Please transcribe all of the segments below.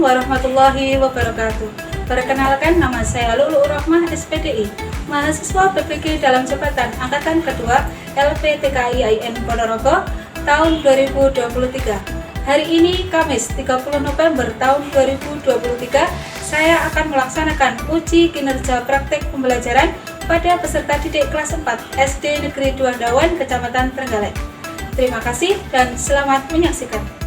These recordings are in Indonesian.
warahmatullahi wabarakatuh. Perkenalkan, nama saya Lulu Rahmah SPDI, mahasiswa PPG dalam jabatan Angkatan Kedua LPTKIIN Ponorogo tahun 2023. Hari ini Kamis 30 November tahun 2023, saya akan melaksanakan uji kinerja praktek pembelajaran pada peserta didik kelas 4 SD Negeri 2 Dawan, Kecamatan Trenggalek. Terima kasih dan selamat menyaksikan.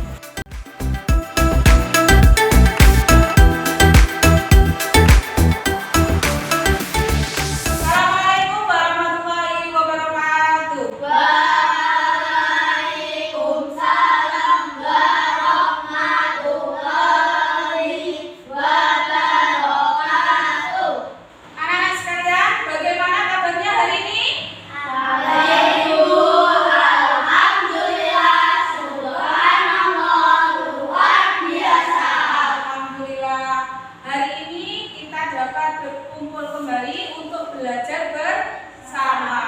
Berkumpul kembali untuk belajar bersama.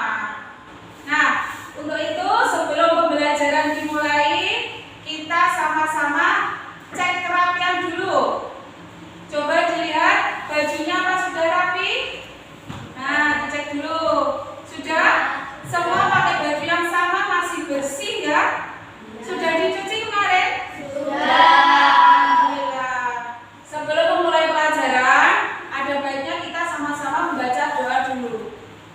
Nah, untuk itu sebelum pembelajaran dimulai, kita sama-sama cek kerapian dulu. Coba dilihat bajunya apa sudah rapi? Nah, dicek dulu. Sudah? Semua pakai baju yang sama, masih bersih ya? Sudah dicuci kemarin? Sudah.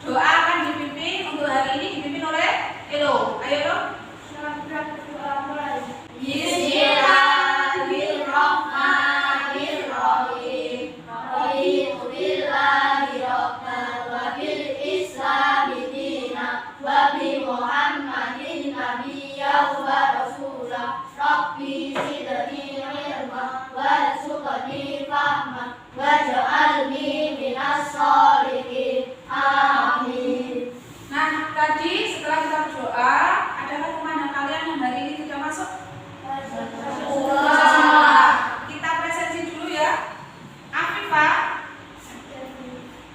Doa akan dipimpin untuk hari ini dipimpin oleh Elo. Ayo dong. Bismillahirrahmanirrahim. Raditu billahi rabban wa bil islami dinan wa bi Muhammadin nabiyyan wa rasulah. Rabbi zidni ilman warzuqni fahman waj'alni minas sholihin. Amin. Nah, tadi setelah kita berdoa, adakah teman kalian yang hari ini tidak masuk? Semua. Kita presensi dulu ya. Afifah,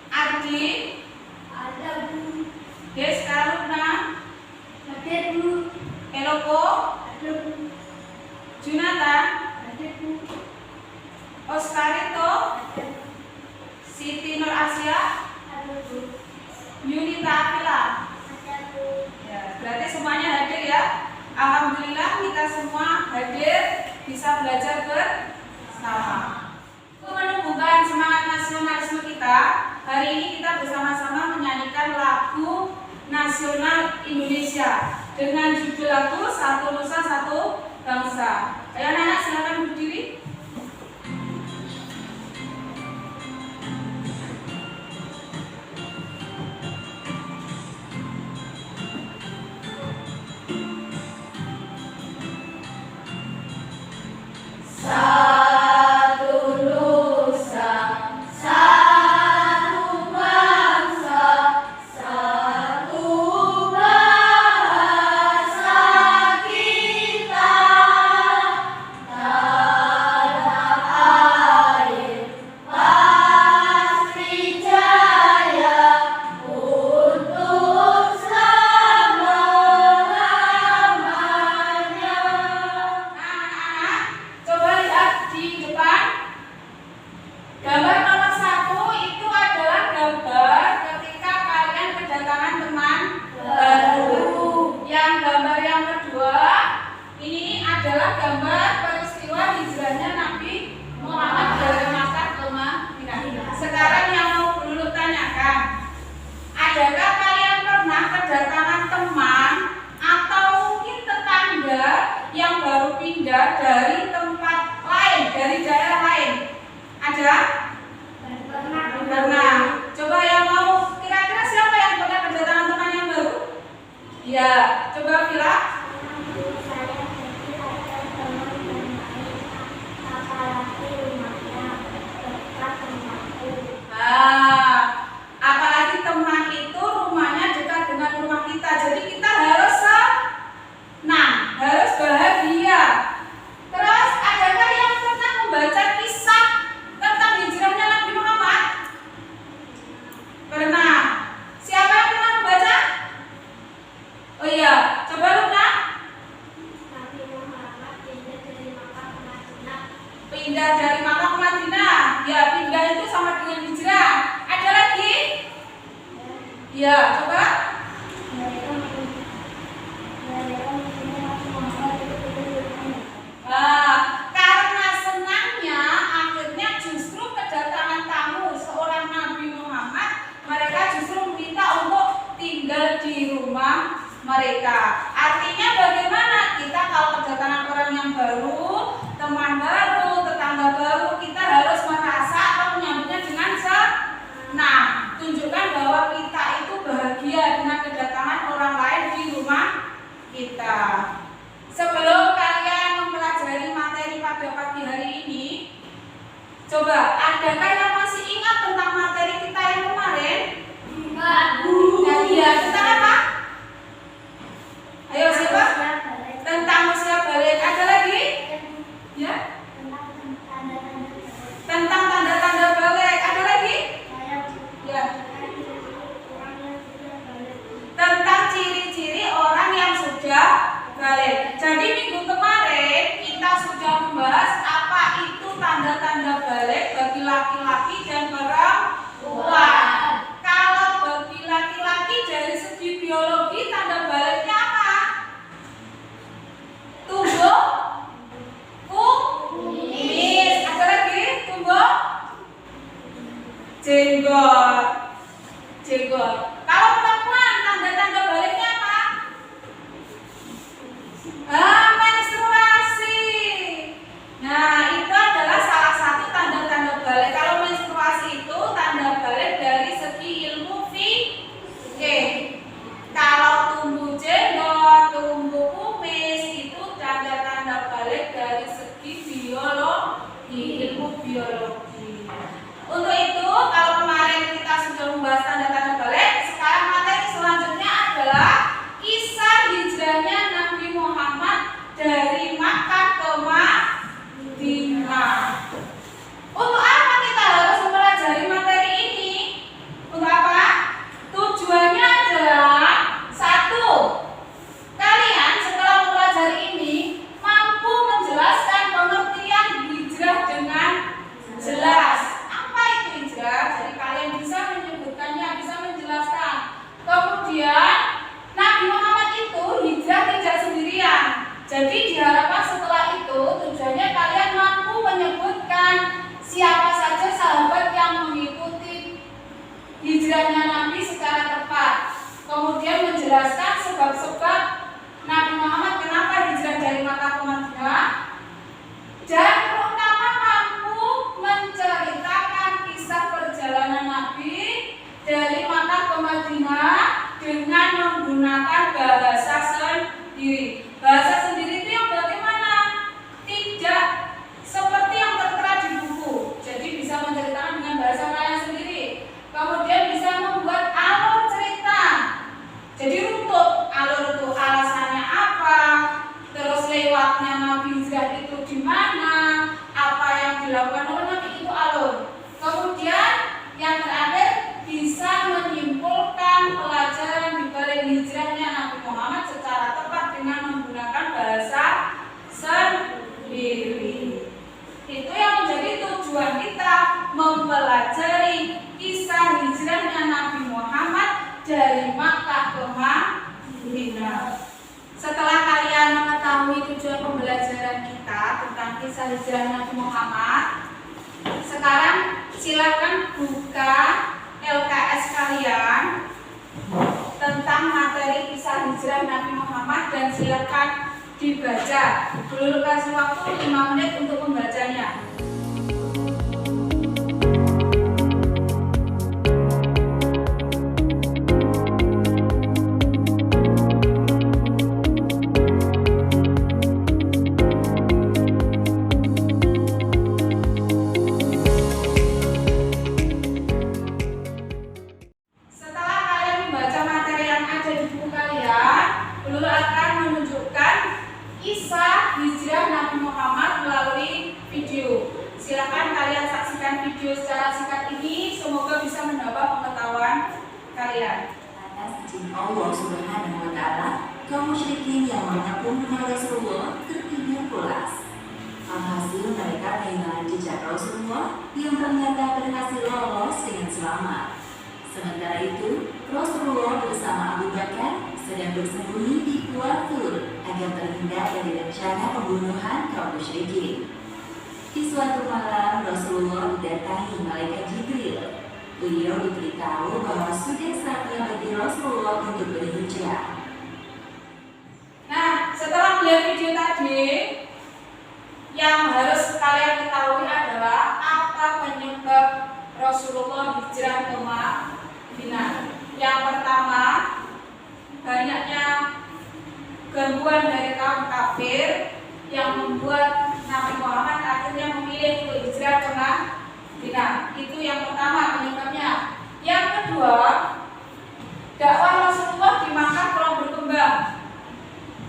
Ardi, ada Bu. Deska Luna, ada Bu. Eloko, ada Bu. Junatan, ada Bu. Oskarito, ada Bu. Siti Nur Asia, Yunita Apila. Ya, berarti semuanya hadir ya. Alhamdulillah kita semua hadir, bisa belajar bersama. Untuk menumbuhkan semangat nasionalisme kita, hari ini kita bersama-sama menyanyikan lagu nasional Indonesia dengan judul lagu Satu Nusa Satu Bangsa. Ayo anak-anak silakan berdiri. Satu nusa, satu bangsa, satu bahasa kita. Tanah air pasti jaya untuk selama-lamanya. Coba lihat di depan. Gambar nomor 1 itu adalah gambar ketika kalian kedatangan teman baru. Yang gambar yang kedua ini adalah gambar peristiwa hijrahnya Nabi Muhammad dari Makkah ke Madinah. Sekarang yang mau dulu tanyakan, adakah kalian pernah kedatangan teman atau mungkin tetangga yang baru pindah dari tempat lain, dari daerah lain? Ada? Pernah. Coba yang mau, kira-kira siapa yang pernah kedatangan teman yang baru? Ya, coba Vila. Apalagi teman itu rumahnya dekat dengan rumah kita, jadi kita harus senang, harus bahagia. Terus adakah yang pernah membaca kisah tentang hijrahnya Nabi Muhammad? Pernah. Siapa yang pernah membaca? Oh iya, Ya, coba. Karena senangnya akhirnya justru kedatangan tamu seorang Nabi Muhammad, mereka justru meminta untuk tinggal di rumah mereka. Artinya bagaimana kita kalau kedatangan orang yang baru, teman baru, tetangga baru, kita harus merasa atau menyambutnya dengan senang. Tunjukkan bahwa kita itu bahagia dengan kedatangan orang lain di rumah kita. Sebelum kalian mempelajari materi pada pagi hari ini, coba adakah yang masih ingat tentang materi kita yang kemarin? Iya, tentang apa? Ayo siapa? Tentang usia balik. Ada lagi? Ya? Tentang tanda-tanda balik. Ada lagi? Ya. Tentang ciri-ciri orang yang sudah balik. Jadi minggu kemarin kita sudah membahas apa itu tanda-tanda balik bagi laki-laki dan perempuan. Kalau bagi laki-laki dari segi biologi tanda baliknya apa? Tumbuh kumis. Ada lagi? Tumbuh jenggot. Kalau perempuan tanda-tanda baliknya apa? Menstruasi. Nah, itu adalah salah satu tanda-tanda balik. Kalau menstruasi itu tanda balik dari segi ilmu fikih. Kalau tumbuh jenggot, tumbuh kumis itu tanda-tanda balik dari segi biologi, ilmu biologi. Untuk itu, kalau kemarin kita sudah membahas tanda-tanda balik, sekarang materi selanjutnya adalah kisah hijrahnya Nabi Muhammad dari Makkah ke Madinah. Untuk apa kita harus mempelajari materi ini? Untuk apa? Tujuannya adalah satu, kalian setelah mempelajari ini mampu menjelaskan pengertian hijrah dengan jelas. Apa itu hijrah? Jadi kalian bisa menyebutkannya, bisa menjelaskan. Kemudian Nabi Muhammad itu hijrah tidak sendirian. Jadi diharapkan setelah itu tujuannya kalian mampu menyebutkan siapa saja sahabat yang mengikuti hijrahnya Nabi secara tepat. Kemudian menjelaskan sebab-sebab Nabi Muhammad kenapa hijrah dari Makkah ke Madinah. Dan terutama mampu menceritakan kisah perjalanan Nabi dari Makkah ke Madinah dengan menggunakan bahasa sendiri. Bahasa sendiri itu yang bagaimana? Tidak seperti yang tertera di buku. Jadi bisa menceritakan dengan bahasa kalian sendiri. Kemudian bisa membuat alur cerita. Jadi runtut, alur itu alasannya apa, terus lewatnya Nabi hijrah itu di mana, apa yang dilakukan oleh Nabi itu alur. Kemudian yang terakhir bisa menyimpulkan pelajaran di balik hijrahnya Nabi Muhammad secara tepat dengan menggunakan bahasa sendiri. Itu yang menjadi tujuan kita mempelajari kisah hijrahnya Nabi Muhammad dari Makkah ke Madinah. Setelah kalian mengetahui tujuan pembelajaran kita tentang kisah hijrah Nabi Muhammad, sekarang silakan buka LKS kalian tentang materi kisah hijrah Nabi Muhammad dan silakan dibaca. Dulu kasih waktu 5 menit untuk membacanya. Setelah kalian membaca materi yang ada di buku kalian, Lulu akan menunjukkan kisah hijrah Nabi Muhammad melalui video. Silakan kalian saksikan video secara singkat ini, semoga bisa menambah pengetahuan kalian. Atas izin Allah Subhanahu wa Ta'ala, kaum musyrikin yang mengaku nama Rasulullah tertidur pulas. Alhasil mereka kehilangan jejak Rasulullah yang ternyata berhasil lolos dengan selamat. Sementara itu, Rasulullah bersama Abu Bakar sedang bersembunyi di Gua Tur agar terhindar dari rencana pembunuhan kaum musyrikin. Di suatu malam, Rasulullah didatangi malaikat Jibril. Beliau diberitahu bahwa sudah saatnya bagi Rasulullah untuk berhijrah. Nah, setelah melihat video tadi, yang harus kalian ketahui adalah apa penyebab Rasulullah hijrah ke Madinah. Yang pertama, banyaknya gangguan dari kaum kafir yang membuat Nabi Muhammad akhirnya memilih untuk hijrah ke Madinah. Itu yang pertama penyebabnya. Yang kedua, dakwah Rasulullah di Makkah kurang berkembang,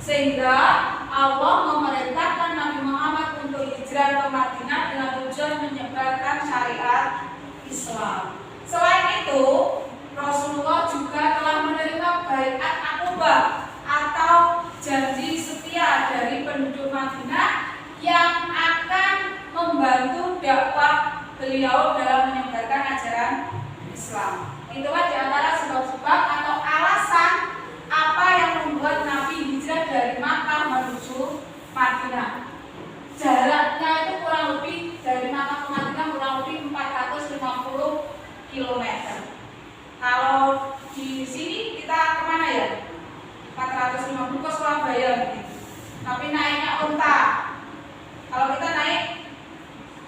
sehingga Allah memerintahkan Nabi Muhammad untuk hijrah ke Madinah dengan tujuan menyebarkan syariat Islam. Selain itu, Rasulullah juga telah menerima baiat akobah atau janji setia dari penduduk Madinah yang akan membantu dakwah beliau dalam menyebarkan ajaran Islam. Itulah diantara sebab-sebab atau alasan apa yang membuat Nabi hijrah dari Makkah menuju Madinah. Jaraknya itu kurang lebih dari Makkah ke Madinah kurang lebih 450 km. Kalau di sini kita kemana ya? 450 ke Surabaya gitu. Tapi naiknya unta. Kalau kita naik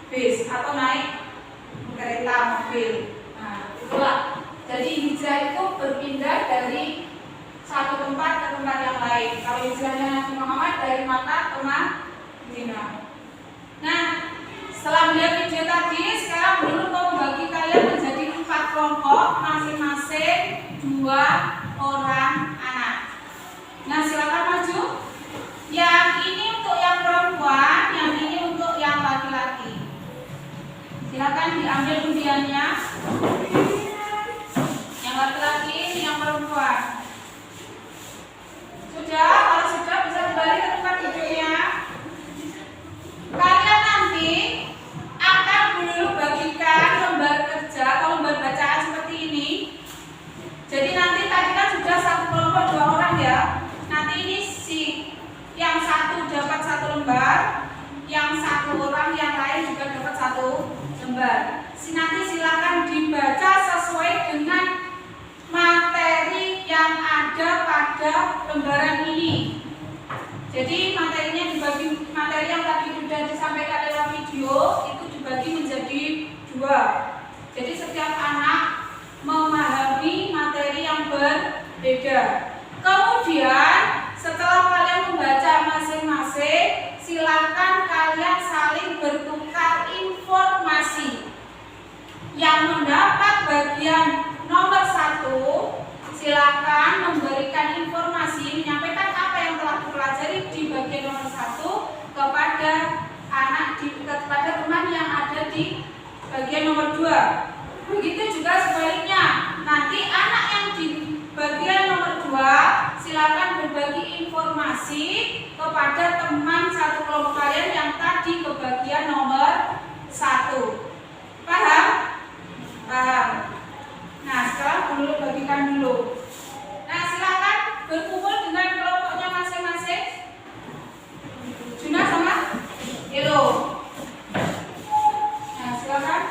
bis atau naik kereta mobil. Nah, itulah. Jadi hijrah itu berpindah dari satu tempat ke tempat yang lain. Kalau hijrahnya Nabi Muhammad dari Makkah ke Madinah. Nah, setelah melihat video tadi, sekarang dulu mau membagi kalian menjadi 4 kelompok, masing-masing 2 orang anak. Nah, silakan maju. Yang ini untuk yang perempuan, yang ini untuk yang laki-laki. Silakan diambil undiannya. Yang laki-laki, ini yang perempuan. Sudah, kalau sudah bisa kembali ke tempat duduknya. Kalian nanti akan dulu bagikan lembar kerja atau lembar bacaan seperti ini. Jadi nanti tadi kan sudah satu kelompok 2 orang ya. Nanti ini si yang satu dapat 1 lembar, yang 1 orang yang lain juga dapat 1 lembar. Nanti silakan dibaca sesuai dengan materi yang ada pada lembaran ini. Jadi materinya dibagi, materi yang tadi sudah disampaikan lewat video itu dibagi menjadi 2. Jadi setiap anak memahami materi yang berbeda. Kemudian setelah kalian membaca masing-masing, silakan kalian saling bertukar informasi. Yang mendapat bagian nomor 1, silakan memberikan informasi, menyampaikan apa yang telah dipelajari di bagian nomor 1 kepada kepada teman yang ada di bagian nomor 2. Begitu juga sebaliknya. Nanti anak yang di bagian nomor 2 silakan berbagi informasi kepada teman satu kelompok kalian yang tadi ke bagian nomor 1. Paham? Paham. Nah, sekarang dulu bagikan dulu. Nah, silakan berkumpul dengan kelompoknya masing-masing. Juna sama Elo. Nah, silakan.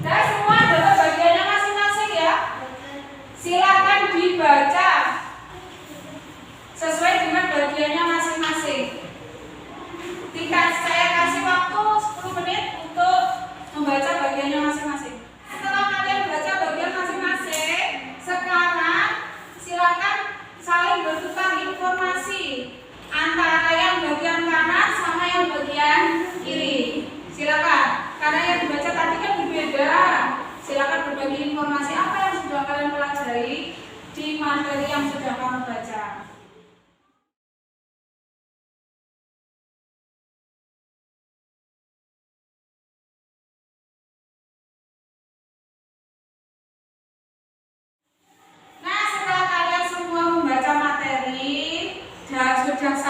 Nah, semua dapat bagiannya masing-masing ya. Silakan dibaca sesuai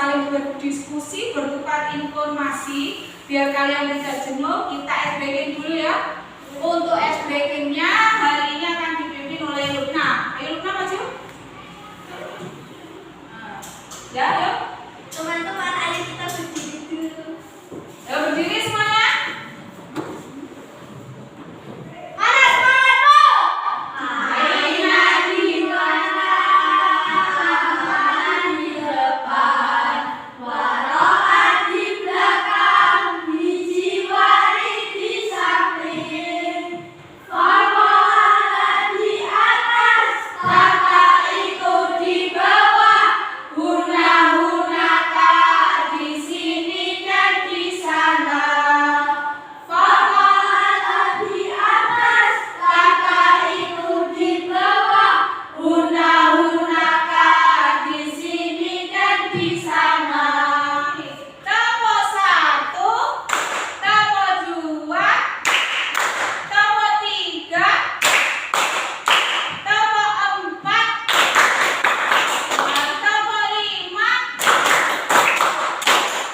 saling berdiskusi, bertukar informasi. Biar kalian tidak jenuh, kita ice breaking dulu ya. Untuk ice breaking-nya hari ini akan dipimpin oleh Lukna. Ayo Lukna maju. Ya, yuk. Teman-teman, ayo kita berdiri dulu. Ayo berdiri semuanya. Mana semangatmu? Aina di mana? Aman di depan, waro'at di belakang, biji wari di samping, formulat di atas, kakak itu di bawah, huna-hunaka di sini dan di sana. Formulat di atas, kakak itu di bawah, huna-hunaka di sini dan di sana. Tombol 1, tombol 2, tombol 3, tombol 4, tombol 5,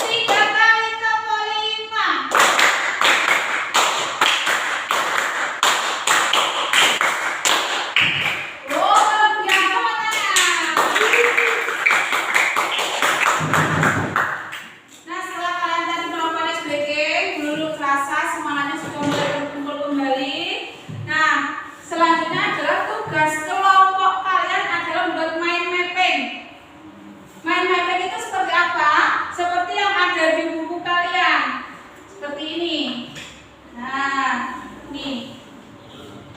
3 kali tombol 5. Oh, biasa matanya. Nah, setelah kalian tadi melakukan ice breaking, dulu terasa semangatnya sudah mulai berkumpul kembali. Nah, selanjutnya adalah tugas kelompok kalian adalah membuat mind mapping. Mind mapping itu seperti apa? Seperti yang ada di buku kalian. Seperti ini. Nah, nih.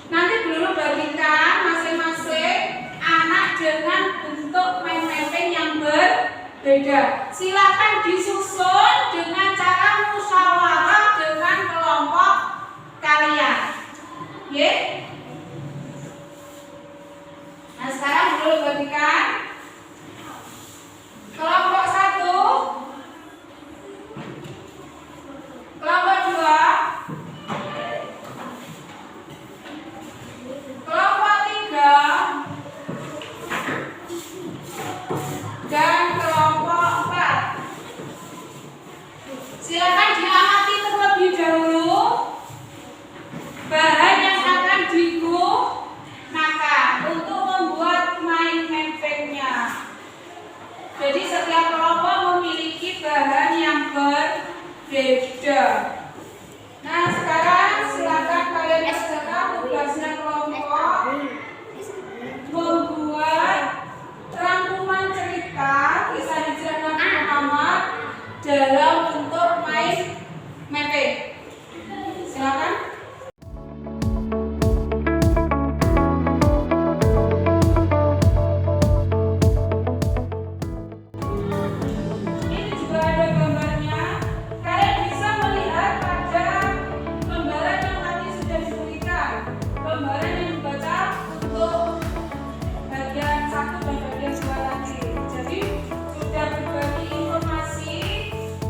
Nanti dulu bagikan masing-masing anak dengan bentuk mind mapping yang berbeda. Silakan disusun dengan cara musyawarah dengan kelompok kalian. Oke? Nah, sekarang dulu bagikan kelompok 1, kelompok 2, kelompok 3, dan kelompok 4. Silakan diamati terlebih dahulu bahan yang akan digunakan untuk membuat mind mapping-nya. Jadi setiap kelompok memiliki bahan yang berbeda. Nah, sekarang silakan kalian kerjakan tugasnya kelompok membuat rangkuman cerita kisah hijrah Nabi Muhammad dalam bentuk mind mapping. Silakan. Ini juga ada gambarnya. Kalian bisa melihat pada gambaran yang tadi sudah diberikan. Gambaran yang dibaca untuk bagian 1 dan bagian 2 tadi. Jadi sudah berbagi informasi,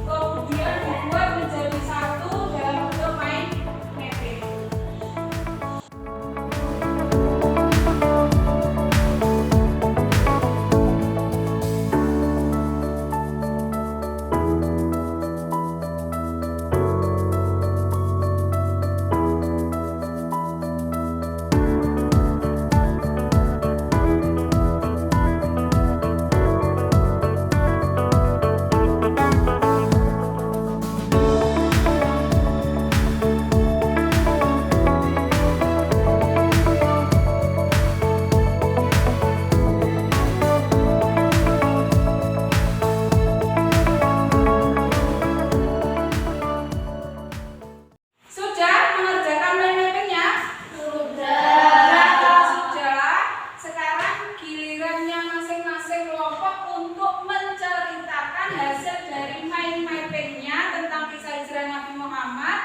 kemudian dibuat menjadi satu dalam bentuk mind mapping. Sudah mengerjakan mind mapping-nya? Nah, kalau sudah, sekarang gilirannya masing-masing kelompok untuk menceritakan hasil dari mind mapping-nya tentang kisah hijrah Nabi Muhammad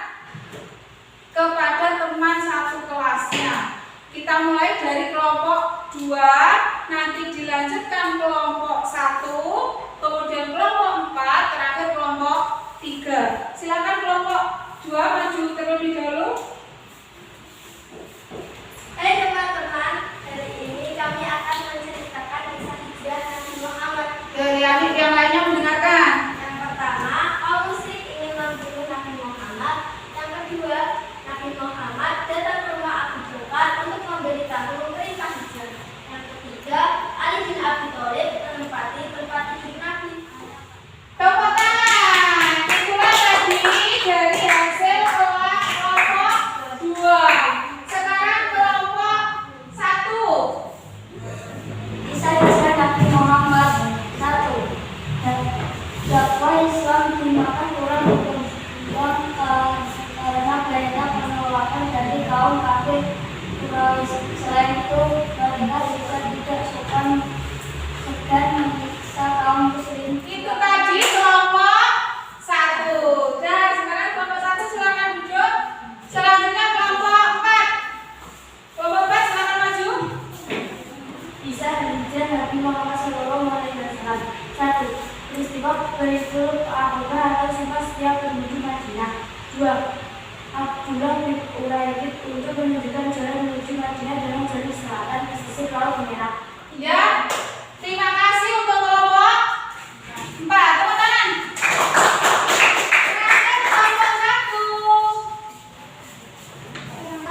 kepada teman satu kelasnya. Kita mulai dari kelompok 2, nanti dilanjutkan kelompok 1, kemudian kelompok 4, terakhir kelompok 3. Silakan kelompok 2 maju terlebih dahulu. Hai teman-teman, hari ini kami akan menceritakan kisah hijrah Nabi Muhammad. Yang lainnya mendengarkan. dakwah Islam dimakan kurang berkembang karena banyak penolakan dari kaum kafir. Selain itu, mereka juga tidak segan menyiksa kaum muslim. Itu tadi kelompok 1. Dan sekarang kelompok 1 silakan duduk. Selanjutnya kelompok 4. Kelompok 4 silakan maju. Bisa hijrah Nabi Muhammad SAW. 1. Peristiwa Baitul Aqabah atau sumpah setiap menuju Madinah. 2. Abdullah bin Uraidid untuk menunjukkan jalan menuju Madinah dengan jalur selatan pesisir Laut Merah. Ya, terima kasih untuk kelompok 4. Tepuk tangan. Terakhir kelompok 1.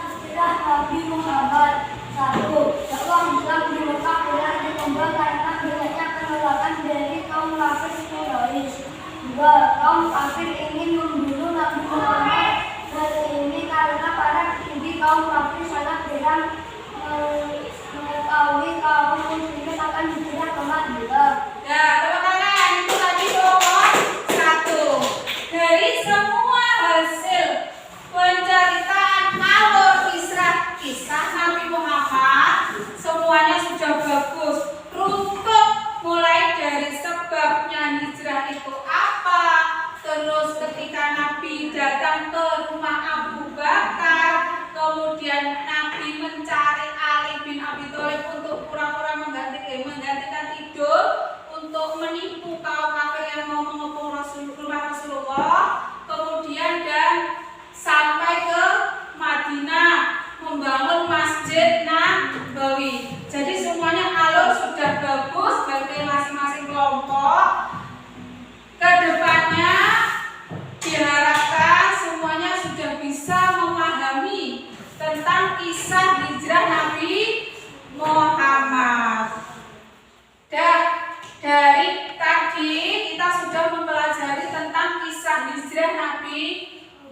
Hijrah Nabi Muhammad. 1. Dakwah Islam di Mekah mulai berkembang karena banyaknya penolakan dari kaum kafir Quraisy. 2. Kaum kafir ingin membunuh Nabi Muhammad. Hal ini karena para petinggi kaum kafir sangat heran mengetahui kaum muslimin akan hijrah ke Madinah. Ya, tepuk tangan. Itu tadi kelompok 1. Dari semua hasil penceritaan alur kisah Nabi Muhammad, semuanya sudah bagus. Runtuh mulai dari sebabnya hijrah itu apa, terus ketika Nabi datang ke rumah Abu Bakar, kemudian Nabi mencari Ali bin Abi Thalib untuk pura-pura menggantikan tidur untuk menipu kaum kafir yang mau mengepung rumah Rasulullah, kemudian dan sampai ke Madinah membangun Masjid Nabawi. Jadi semuanya alur sudah bagus bagi masing-masing kelompok. Kedepannya diharapkan semuanya sudah bisa memahami tentang kisah hijrah Nabi Muhammad. Dari tadi kita sudah mempelajari tentang kisah hijrah Nabi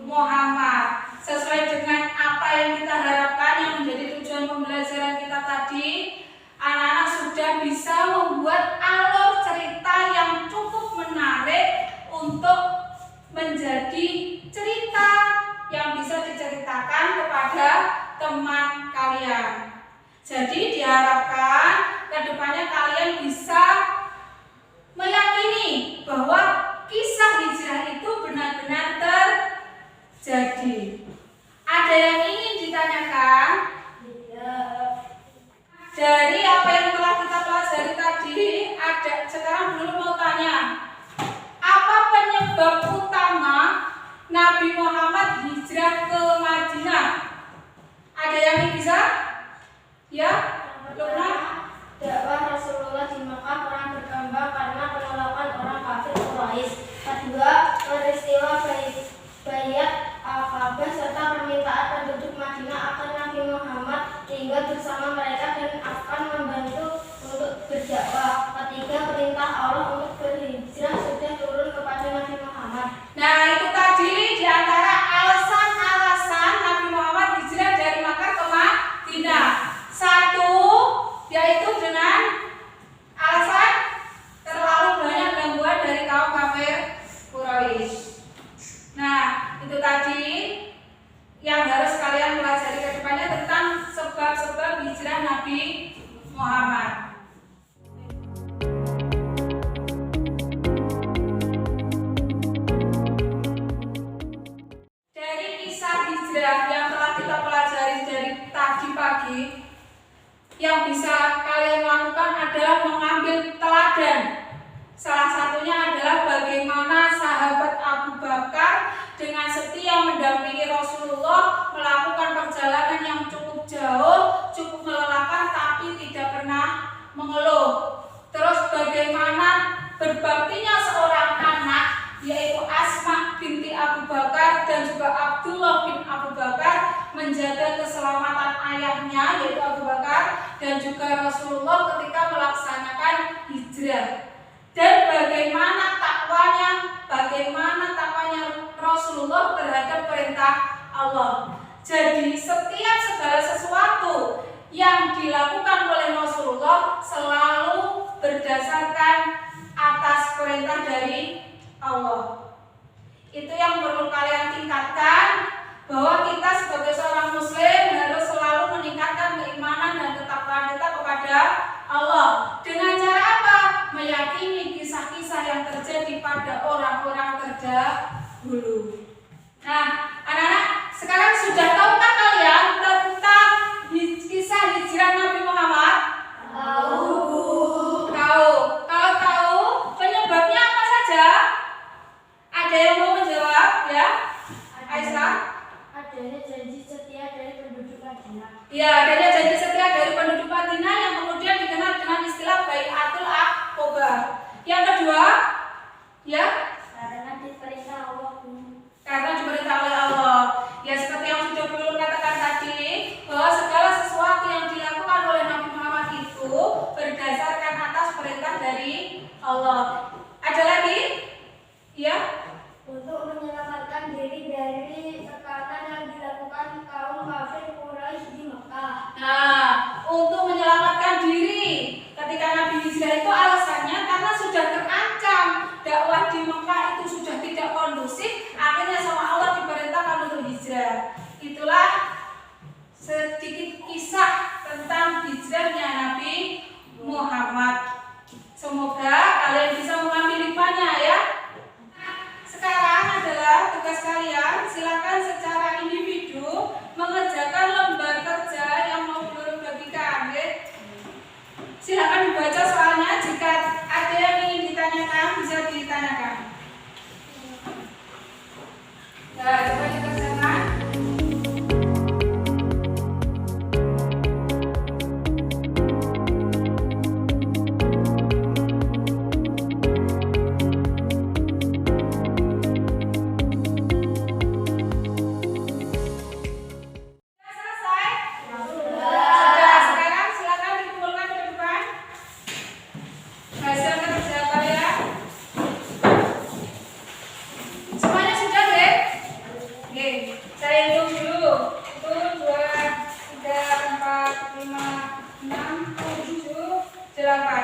Muhammad. Sesuai dengan apa yang kita harapkan yang menjadi tujuan pembelajaran kita tadi, anak-anak sudah bisa membuat alur cerita yang cukup menarik untuk menjadi cerita yang bisa diceritakan kepada teman kalian. Jadi diharapkan kedepannya kalian bisa meyakini bahwa kisah hijrah itu benar-benar terjadi. Ada yang ingin ditanyakan? Dari apa yang telah kita pelajari tadi, sekarang dulu mau tanya, apa penyebab utama Nabi Muhammad hijrah ke Madinah? Ada yang bisa? Ya, Luna? Dakwah Rasulullah di Mekah kurang berkembang karena penolakan orang kafir Quraisy. 2. Peristiwa Baiat Aqabah serta permintaan penduduk Madinah akan Nabi Muhammad tinggal bersama mereka dan akan membantu untuk berdakwah. 3. Perintah Allah untuk berhijrah sudah turun kepada Nabi Muhammad. Nah, itu tadi di antara alasan-alasan Nabi Muhammad hijrah dari Makkah ke Madinah. 1, yaitu dengan alasan terlalu banyak gangguan dari kaum kafir Quraisy. Nah, itu tadi yang harus kalian pelajari ke depannya tentang sebab-sebab hijrah Nabi Muhammad. Dari kisah hijrah yang telah kita pelajari dari tadi pagi, yang bisa kalian lakukan adalah mengambil teladan. Salah satunya adalah bagaimana sahabat Abu Bakar dengan setia mendampingi Rasulullah melakukan perjalanan yang cukup jauh, cukup melelahkan tapi tidak pernah mengeluh. Terus bagaimana berbaktinya seorang anak yaitu Asma binti Abu Bakar dan juga Abdullah bin Abu Bakar menjaga keselamatan ayahnya yaitu Abu Bakar dan juga Rasulullah ketika melaksanakan hijrah. Dan bagaimana takwanya Rasulullah terhadap perintah Allah. Jadi setiap segala sesuatu yang dilakukan oleh Rasulullah selalu berdasarkan atas perintah dari Allah. Itu yang perlu kalian tingkatkan, bahwa kita sebagai seorang muslim harus selalu meningkatkan keimanan dan ketakwaan kita kepada Allah. Dengan cara apa? Meyakini kisah-kisah yang terjadi pada orang-orang terdahulu. Nah, anak-anak, sekarang sudah tahukah kalian tentang kisah hijrah Nabi Muhammad? Tahu. Kalau tahu, penyebabnya apa saja? Ada yang mau menjawab ya? Aisyah? Adanya janji setia dari penduduk Madinah. Ya, adanya janji setia dari penduduk Madinah yang kemudian dikenal dengan istilah Bai'atul Aqabah. Yang kedua, ya? Karena diperintah Allah. Karena diperintah oleh Allah. Ya, seperti yang sudah Bulu katakan tadi, bahwa segala sesuatu yang dilakukan oleh Nabi Muhammad itu berdasarkan atas perintah dari Allah. Ada lagi? Ya? Untuk menyelamatkan diri dari tekanan yang dilakukan kaum kafir Quraisy di Mekah. Nah, untuk menyelamatkan diri ketika Nabi hijrah itu alasannya karena sudah terancam, dakwah di Mekah itu sudah tidak kondusif, akhirnya sama Allah diperintahkan untuk hijrah. Itulah sedikit kisah tentang hijrahnya Nabi Muhammad. Semoga kalian bisa mengambil hikmahnya ya. Sekarang adalah tugas kalian, silakan secara individu mengerjakan lembar kerja yang mau Guru bagikan. Silakan dibaca soalnya, jika ada yang ingin ditanyakan bisa ditanyakan. Ya, coba dikerjakan.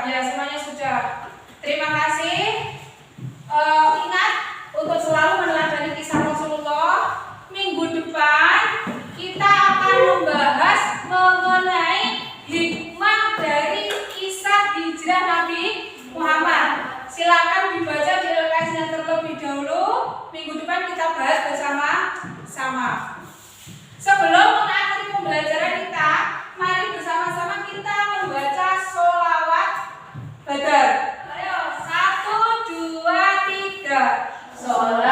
Ya, semuanya sudah. Terima kasih. Ingat untuk selalu meneladani kisah Rasulullah. Minggu depan kita akan membahas mengenai hikmah dari kisah hijrah Nabi Muhammad. Silakan dibaca di LKS-nya terlebih dahulu. Minggu depan kita bahas bersama-sama. Sebelum mengakhiri pembelajaran kita, mari bersama-sama kita membaca sholawat Badar. Ayo, 1, 2, 3. Sholatullah,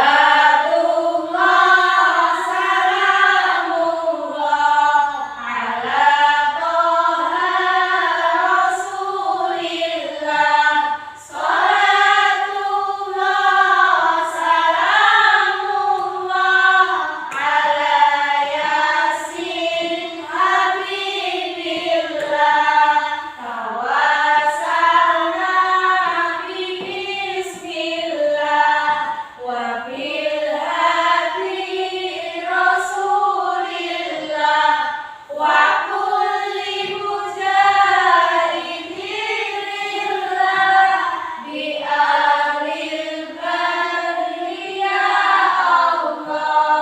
salamullah, ala toha rasulillah. Sholatullah, salamullah, ala yasin habibillah. Tawasalna bismillah wa bil hadi rasulillah wa kulli mujahidillah bi ahlil barri ya Allah.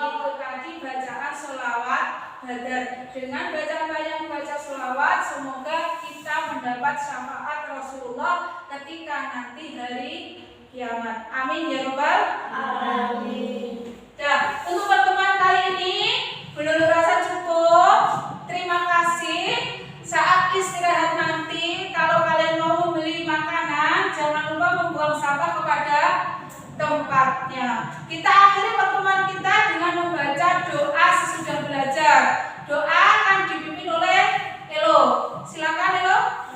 Itu tadi bacaan sholawat Badar. Dengan bacaan baca sholawat, semoga kita mendapat syafaat Rasulullah ketika nanti hari kiamat. Amin ya Rabbal alamin. Nah, untuk pertemuan kali ini belum rasa cukup. Terima kasih. Saat istirahat nanti, kalau kalian mau membeli makanan, jangan lupa membuang sampah kepada tempatnya. Kita akhiri pertemuan kita dengan membaca doa sesudah belajar. Doa akan dipimpin oleh Elo. Silakan Elo.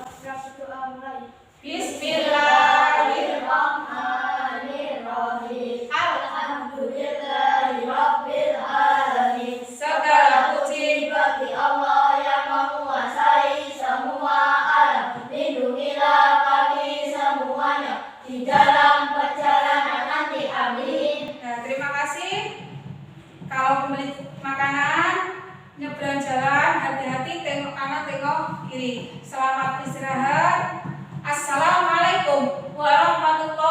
Doa mulai. Bismillahirrahmanirrahim. Alhamdulillahirabbil alamin. Segala puji Bagi Allah yang menguasai semua alam. Lindungilah kami semuanya di dalam perjalanan nanti. Amin. Nah, terima kasih. Kalau membeli makanan, nyebrang jalan, hati-hati, tengok kanan, tengok kiri. Selamat istirahat. Assalamualaikum warahmatullahi